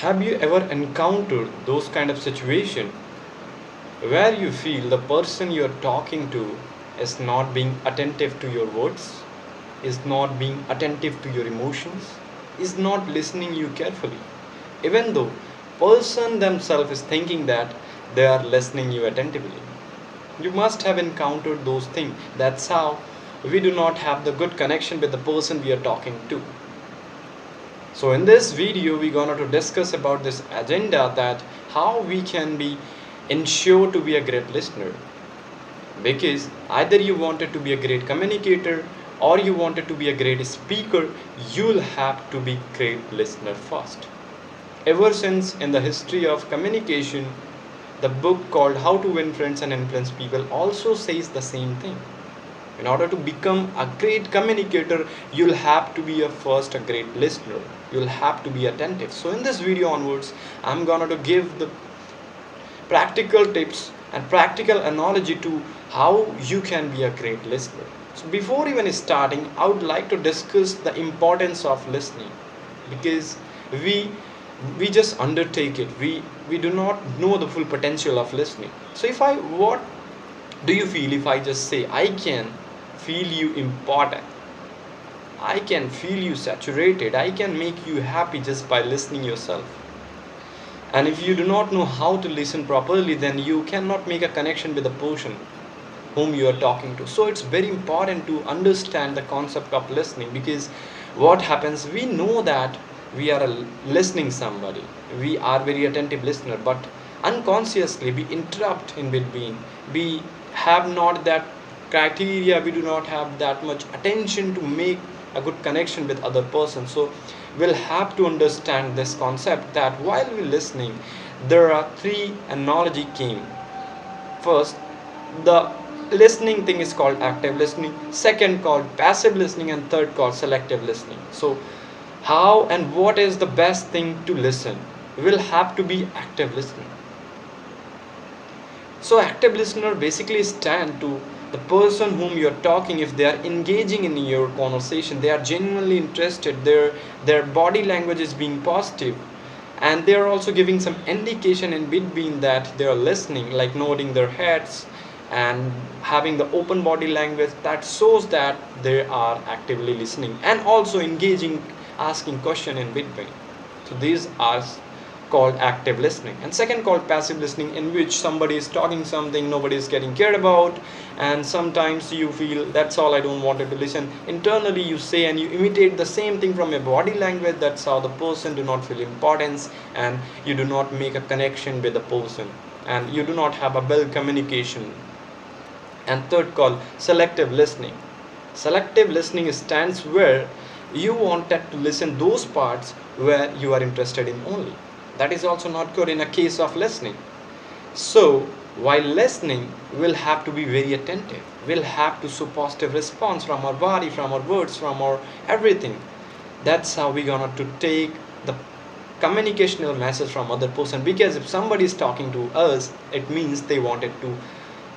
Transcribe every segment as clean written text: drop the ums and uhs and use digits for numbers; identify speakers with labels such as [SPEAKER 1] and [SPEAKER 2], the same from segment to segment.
[SPEAKER 1] Have you ever encountered those kind of situation where you feel the person you're talking to is not being attentive to your words, is not being attentive to your emotions, is not listening you carefully, even though person themselves is thinking that they are listening you attentively? You must have encountered those things. That's how we do not have the good connection with the person we are talking to. So in this video we're going to discuss about this agenda, that how we can be ensure to be a great listener. Because either you wanted to be a great communicator or you wanted to be a great speaker, you'll have to be great listener first. Ever since in the history of communication, the book called How to Win Friends and Influence People also says the same thing. In order to become a great communicator, you'll have to be first a great listener. You'll have to be attentive. So in this video onwards, I'm gonna to give the practical tips and practical analogy to how you can be a great listener. So before even starting, I would like to discuss the importance of listening, because we we just undertake it. We do not know the full potential of listening. So if I what do you feel if I just say I can feel you important, I can feel you saturated, I can make you happy just by listening yourself? And if you do not know how to listen properly, then you cannot make a connection with the person whom you are talking to. So it's very important to understand the concept of listening, because what happens, we know that we are listening somebody, we are very attentive listener, but unconsciously we interrupt in between. We have not that criteria, we do not have that much attention to make a good connection with other person. So we'll have to understand this concept, that while we're listening, there are three analogy came. First, the listening thing is called active listening, second called passive listening, and third called selective listening. So how and what is the best thing to listen? Will have to be active listening. So active listener basically stand to the person whom you're talking. If they are engaging in your conversation, they are genuinely interested, their body language is being positive, and they are also giving some indication in between that they are listening, like nodding their heads and having the open body language, that shows that they are actively listening and also engaging, asking question in between. So these are called active listening. And second called passive listening, in which somebody is talking something, nobody is getting cared about, and sometimes you feel that's all, I don't want to listen. Internally you say and you imitate the same thing from your body language. That's how the person do not feel importance, and you do not make a connection with the person, and you do not have a well communication. And third called selective listening. Selective listening stands where you wanted to listen those parts where you are interested in only. That is also not good in a case of listening. So while listening, we'll have to be very attentive, we'll have to show positive response from our body, from our words, from our everything. That's how we're gonna to take the communicational message from other person. Because if somebody is talking to us, it means they wanted to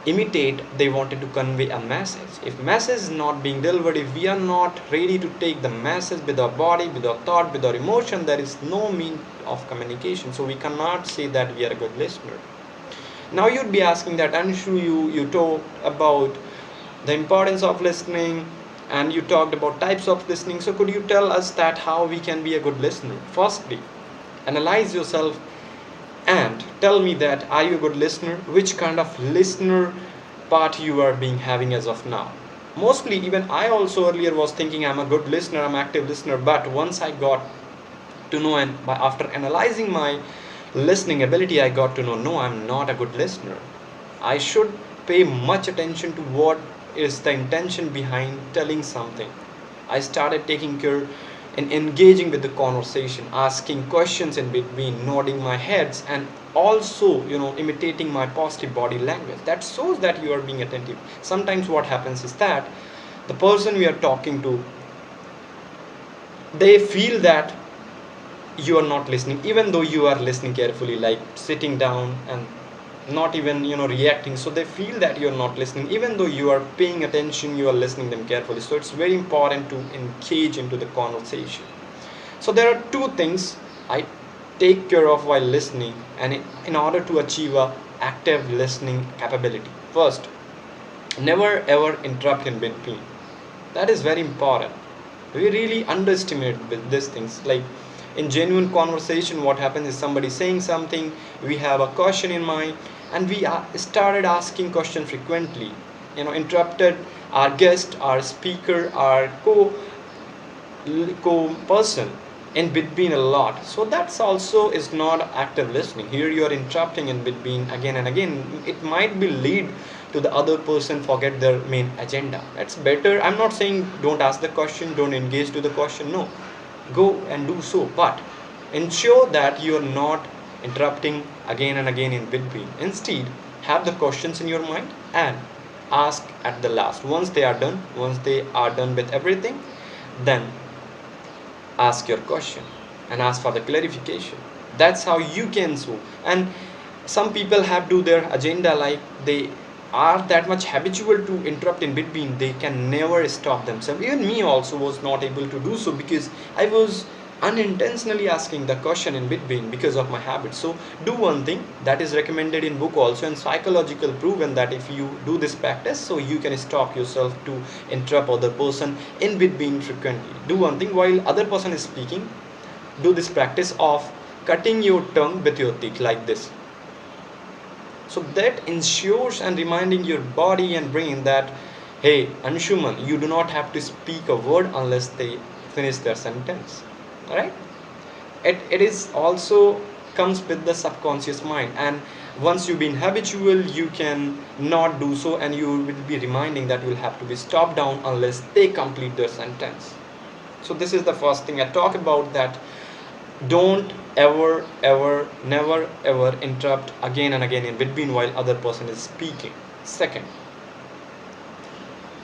[SPEAKER 1] imitate, they wanted to convey a message. If message is not being delivered, if we are not ready to take the message with our body, with our thought, with our emotion, there is no mean of communication. So we cannot say that we are a good listener. Now you'd be asking that, Anshu, you talked about the importance of listening, and you talked about types of listening. So could you tell us that how we can be a good listener? Firstly, analyze yourself and tell me that, are you a good listener? Which kind of listener part you are being having as of now? Mostly, even I also earlier was thinking I'm a good listener, I'm active listener, but once I got to know, and after analyzing my listening ability, I got to know, no, I'm not a good listener. I should pay much attention to what is the intention behind telling something. I started taking care in engaging with the conversation, asking questions in between, nodding my heads, and also, imitating my positive body language. That shows that you are being attentive. Sometimes what happens is that the person we are talking to, they feel that you are not listening, even though you are listening carefully, like sitting down and not even reacting. So they feel that you're not listening, even though you are paying attention, you are listening them carefully. So it's very important to engage into the conversation. So there are two things I take care of while listening, and in order to achieve a active listening capability. First, never ever interrupt in between. That is very important. We really underestimate these things. Like in genuine conversation, what happens is somebody saying something, we have a question in mind, and we started asking question frequently, interrupted our guest, our speaker, our person in between a lot. So that's also is not active listening. Here you are interrupting in between again and again. It might be lead to the other person forget their main agenda. That's better. I'm not saying don't ask the question, don't engage to the question. No, go and do so, but ensure that you are not interrupting again and again in between. Instead, have the questions in your mind and ask at the last. Once they are done with everything, then ask your question and ask for the clarification. That's how you can solve. And some people have do their agenda, like they are that much habitual to interrupt in between, they can never stop themselves. Even me also was not able to do so, because I was unintentionally asking the question in between because of my habit. So do one thing that is recommended in book also, and psychological proven, that if you do this practice, so you can stop yourself to interrupt other person in between frequently. Do one thing, while other person is speaking, do this practice of cutting your tongue with your teeth like this. So that ensures and reminding your body and brain that, hey, Anshuman, you do not have to speak a word unless they finish their sentence. Alright? It is also comes with the subconscious mind, and once you've been habitual, you can not do so, and you will be reminding that you will have to be stopped down unless they complete their sentence. So this is the first thing I talk about, that don't ever never ever interrupt again and again in between while other person is speaking. Second,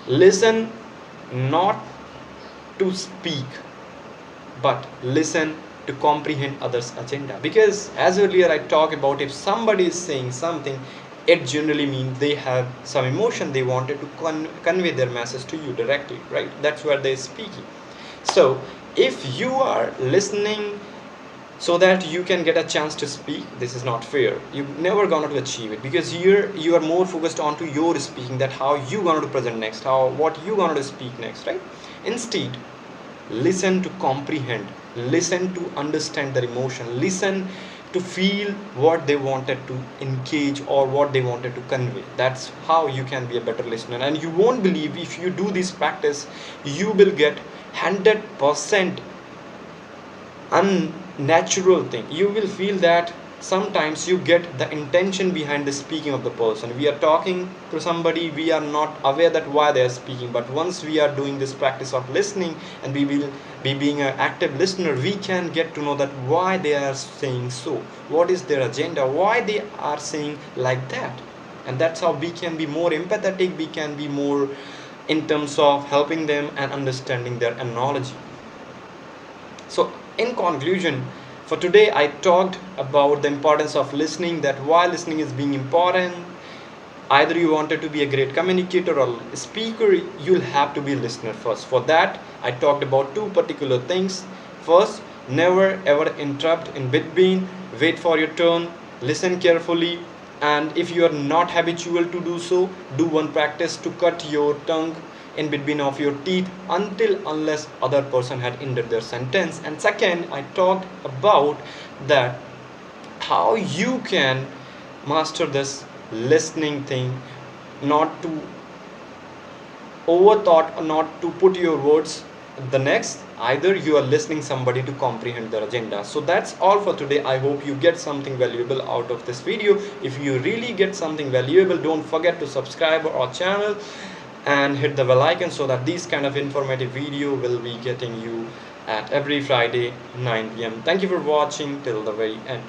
[SPEAKER 1] listen not to speak, but listen to comprehend others agenda. Because as earlier I talked about, if somebody is saying something, it generally means they have some emotion, they wanted to convey their message to you directly, right? That's where they're speaking. So if you are listening so that you can get a chance to speak, this is not fair. You're never going to achieve it, because here you are more focused on to your speaking, that how you going to present next, how what you going to speak next, right? Instead, listen to comprehend, listen to understand their emotion, listen to feel what they wanted to engage or what they wanted to convey. That's how you can be a better listener. And you won't believe, if you do this practice, you will get 100% unnatural thing. You will feel that sometimes you get the intention behind the speaking of the person. We are talking to somebody, we are not aware that why they are speaking, but once we are doing this practice of listening, and we will be being an active listener, we can get to know that why they are saying so, what is their agenda, why they are saying like that. And that's how we can be more empathetic, we can be more in terms of helping them and understanding their analogy. So, in conclusion, for today I talked about the importance of listening, that why listening is being important. Either you wanted to be a great communicator or speaker, you'll have to be a listener first. For that, I talked about two particular things. First, never ever interrupt in between, wait for your turn, listen carefully, and if you are not habitual to do so, do one practice to cut your tongue in between of your teeth until unless other person had ended their sentence. And second, I talked about that how you can master this listening thing, not to overthought or not to put your words the next, either you are listening somebody to comprehend their agenda. So that's all for today. I hope you get something valuable out of this video. If you really get something valuable, don't forget to subscribe our channel and hit the bell icon, so that these kind of informative video will be getting you at every Friday 9 p.m. Thank you for watching till the very end.